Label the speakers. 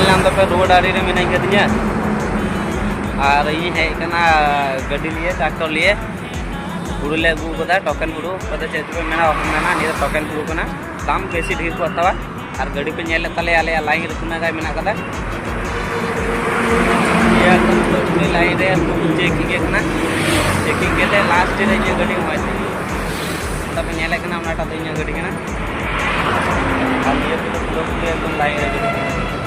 Speaker 1: नाम पे रोड आड़ी रे मिनाई कदिया और इन हेकना गाड़ी लिए ट्रैक्टर लिए हुड़ू ले अगू कदा टोकन हुड़ू पता चेत पे मेना मेना नि टोकन हुड़ू कना दाम बेसी ढेर को हतावा और गाड़ी पे नेले तले आले लाइन रे तुना गाय मेना कदा ये तो लाइन रे चेकिंग के कना चेकिंग के ते लास्ट रे ये गाड़ी होय तब नेले कना नाटा तो इन गाड़ी कना और ये तो पूरा एकदम लाइन रे गाड़ी